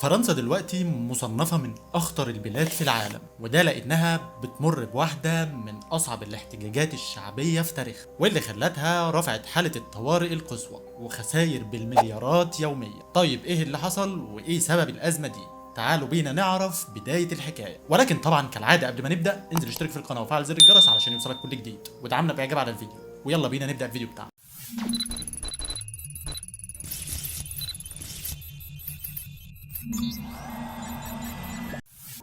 فرنسا دلوقتي مصنفة من أخطر البلاد في العالم، وده لأنها بتمر بواحدة من أصعب الاحتجاجات الشعبية في تاريخها، واللي خلتها رفعت حالة الطوارئ القصوى وخسائر بالمليارات يوميا. طيب إيه اللي حصل وإيه سبب الأزمة دي؟ تعالوا بينا نعرف بداية الحكاية. ولكن طبعا كالعادة قبل ما نبدأ انزل اشترك في القناة وفعل زر الجرس علشان يوصلك كل جديد، ودعمنا بإعجاب على الفيديو. ويلا بينا نبدأ الفيديو بتاعنا.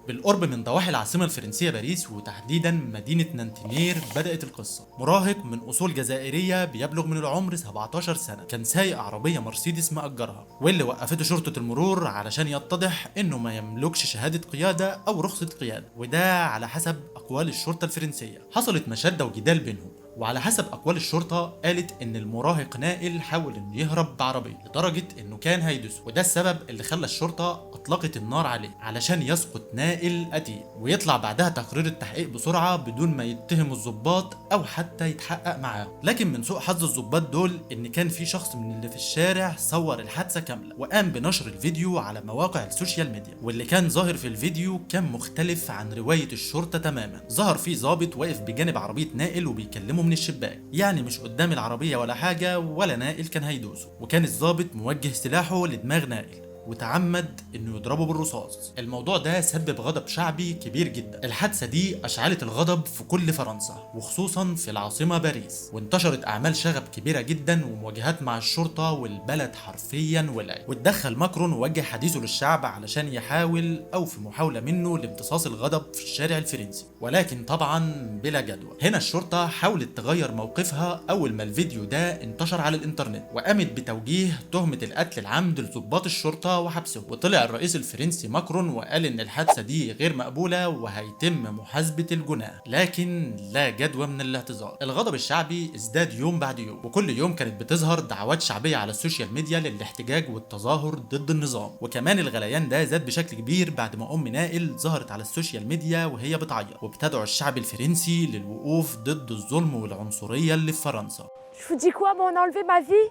بالقرب من ضواحي العاصمة الفرنسية باريس، وتحديدا مدينة نانتينير، بدأت القصة. مراهق من أصول جزائرية بيبلغ من العمر 17 سنة كان سايق عربية مرسيدس مأجرها، واللي وقفته شرطة المرور علشان يتضح إنه ما يملكش شهادة قيادة أو رخصة قيادة، وده على حسب أقوال الشرطة الفرنسية. حصلت مشادة وجدال بينهم، وعلى حسب اقوال الشرطه قالت ان المراهق نائل حاول انه يهرب بعربيه لدرجه انه كان هيدوسه، وده السبب اللي خلى الشرطه اطلقت النار عليه علشان يسقط نائل قتيل، ويطلع بعدها تقرير التحقيق بسرعه بدون ما يتهم الضباط او حتى يتحقق معاهم. لكن من سوء حظ الضباط دول ان كان في شخص من اللي في الشارع صور الحادثه كامله وقام بنشر الفيديو على مواقع السوشيال ميديا، واللي كان ظاهر في الفيديو كان مختلف عن روايه الشرطه تماما. ظهر فيه ضابط واقف بجانب عربيه نائل وبيكلمه من الشباك، يعني مش قدام العربية ولا حاجة ولا نائل كان هيدوسه، وكان الضابط موجه سلاحه لدماغ نائل وتعمد انه يضربه بالرصاص. الموضوع ده سبب غضب شعبي كبير جدا. الحادثه دي اشعلت الغضب في كل فرنسا وخصوصا في العاصمه باريس، وانتشرت اعمال شغب كبيره جدا ومواجهات مع الشرطه، والبلد حرفيا ولعت. واتدخل ماكرون ووجه حديثه للشعب علشان يحاول او في محاوله منه لامتصاص الغضب في الشارع الفرنسي، ولكن طبعا بلا جدوى. هنا الشرطه حاولت تغير موقفها اول ما الفيديو ده انتشر على الانترنت، وقامت بتوجيه تهمه القتل العمد لضباط الشرطه وحبسه. وطلع الرئيس الفرنسي ماكرون وقال ان الحادثه دي غير مقبوله وهيتم محاسبه الجناه، لكن لا جدوى من الاعتذار. الغضب الشعبي ازداد يوم بعد يوم، وكل يوم كانت بتظهر دعوات شعبيه على السوشيال ميديا للاحتجاج والتظاهر ضد النظام. وكمان الغليان ده زاد بشكل كبير بعد ما ام نائل ظهرت على السوشيال ميديا وهي بتعيط وبتدعو الشعب الفرنسي للوقوف ضد الظلم والعنصريه اللي في فرنسا. Je vous dis quoi? Bon, on a enlevé ma vie,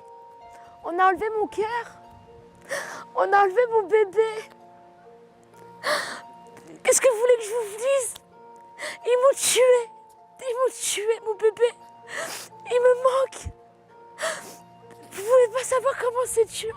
on a enlevé mon cœur, on a enlevé mon bébé. Qu'est-ce que vous voulez que je vous dise? Ils m'ont tué mon bébé. Il me manque. Vous voulez pas savoir comment c'est dur?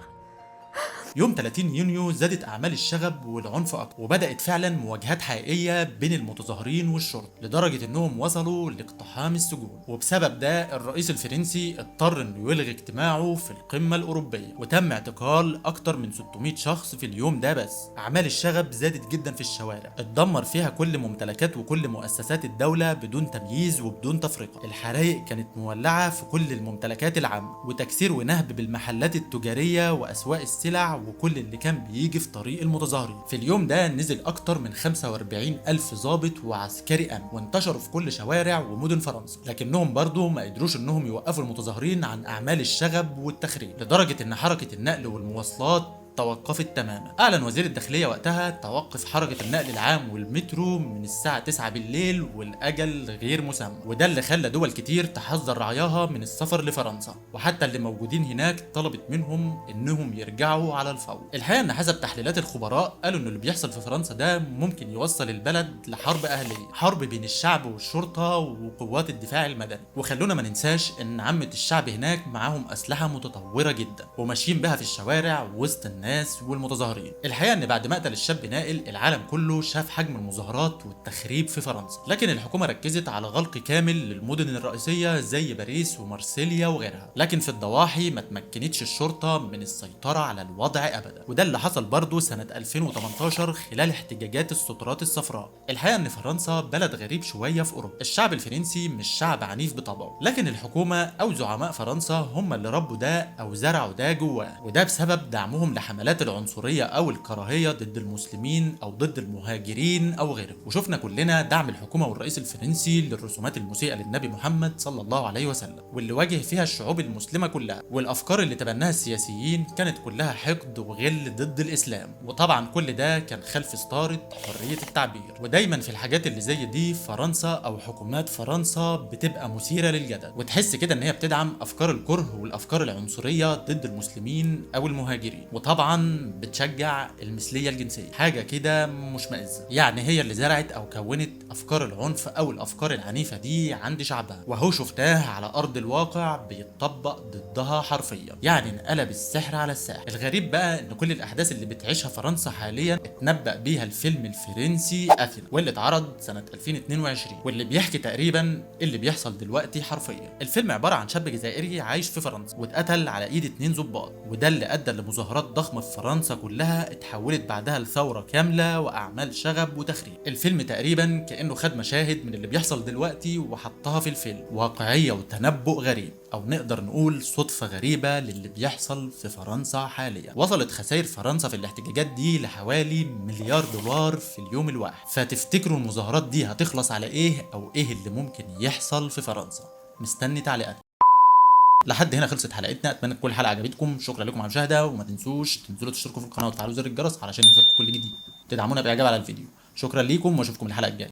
يوم 30 يونيو زادت أعمال الشغب والعنف أكتر، وبدأت فعلا مواجهات حقيقية بين المتظاهرين والشرطة لدرجة إنهم وصلوا لاقتحام السجون. وبسبب ده الرئيس الفرنسي اضطر إنه يلغي اجتماعه في القمة الأوروبية، وتم اعتقال أكتر من 600 شخص في اليوم ده بس. أعمال الشغب زادت جدا في الشوارع، اتدمر فيها كل ممتلكات وكل مؤسسات الدولة بدون تمييز وبدون تفرقة. الحرائق كانت مولعة في كل الممتلكات العامة، وتكسير ونهب بالمحلات التجارية وأسواق السلع وكل اللي كان بيجي في طريق المتظاهرين. في اليوم ده نزل اكتر من 45 ألف ضابط وعسكري امن، وانتشروا في كل شوارع ومدن فرنسا، لكنهم برضو ما قدروش انهم يوقفوا المتظاهرين عن اعمال الشغب والتخريب، لدرجة ان حركة النقل والمواصلات توقفت تماما. اعلن وزير الداخليه وقتها توقف حركه النقل العام والمترو من الساعه 9 بالليل والاجل غير مسمى، وده اللي خلى دول كتير تحذر رعاياها من السفر لفرنسا، وحتى اللي موجودين هناك طلبت منهم انهم يرجعوا على الفور. الحقيقه ان حسب تحليلات الخبراء قالوا ان اللي بيحصل في فرنسا ده ممكن يوصل البلد لحرب اهليه، حرب بين الشعب والشرطه وقوات الدفاع المدني. وخلونا ما ننساش ان عامه الشعب هناك معاهم اسلحه متطوره جدا وماشيين بها في الشوارع وسط الناس والمتظاهرين. الحقيقه ان بعد مقتل الشاب نائل العالم كله شاف حجم المظاهرات والتخريب في فرنسا، لكن الحكومه ركزت على غلق كامل للمدن الرئيسيه زي باريس ومارسيليا وغيرها، لكن في الضواحي ما تمكنتش الشرطه من السيطره على الوضع ابدا. وده اللي حصل برضه سنه 2018 خلال احتجاجات السترات الصفراء. الحقيقه ان فرنسا بلد غريب شويه في اوروبا. الشعب الفرنسي مش شعب عنيف بطبعه، لكن الحكومه او زعماء فرنسا هم اللي ربوا ده او زرعوا ده جواه، وده بسبب دعمهم لحملات العنصريه او الكراهيه ضد المسلمين او ضد المهاجرين او غيره. وشفنا كلنا دعم الحكومه والرئيس الفرنسي للرسومات المسيئه للنبي محمد صلى الله عليه وسلم، واللي واجه فيها الشعوب المسلمه كلها، والافكار اللي تبناها السياسيين كانت كلها حقد وغل ضد الاسلام. وطبعا كل ده كان خلف ستاره حريه التعبير. ودايما في الحاجات اللي زي دي فرنسا او حكومات فرنسا بتبقى مثيره للجدل، وتحس كده ان هي بتدعم افكار الكره والافكار العنصريه ضد المسلمين او المهاجرين. وطبعا طبعا بتشجع المثليه الجنسيه، حاجه كده مشمئزه. يعني هي اللي زرعت او كونت افكار العنف او الافكار العنيفه دي عند شعبها، وهو شفتها على ارض الواقع بيتطبق ضدها حرفيا. يعني انقلب السحر على الساحر. الغريب بقى ان كل الاحداث اللي بتعيشها فرنسا حاليا اتنبأ بيها الفيلم الفرنسي اثينا، واللي اتعرض سنه 2022، واللي بيحكي تقريبا اللي بيحصل دلوقتي حرفيا. الفيلم عباره عن شاب جزائري عايش في فرنسا واتقتل على ايد 2 ضباط، وده اللي ادى لمظاهرات ضخمه في فرنسا كلها اتحولت بعدها لثوره كامله واعمال شغب وتخريب. الفيلم تقريبا كانه خد مشاهد من اللي بيحصل دلوقتي وحطها في الفيلم، واقعيه وتنبؤ غريب، او نقدر نقول صدفه غريبه للي بيحصل في فرنسا حاليا. وصلت خسائر فرنسا في الاحتجاجات دي لحوالي مليار دولار في اليوم الواحد. فتفتكروا المظاهرات دي هتخلص على ايه، او ايه اللي ممكن يحصل في فرنسا؟ مستني تعليقات. لحد هنا خلصت حلقتنا، اتمنى تكون الحلقه عجبتكم. شكرا لكم على المشاهده، وما تنسوش تنزلوا تشتركوا في القناه وتفعلوا زر الجرس علشان يوصلكم كل جديد، تدعمونا باعجاب على الفيديو. شكرا ليكم واشوفكم الحلقه الجايه.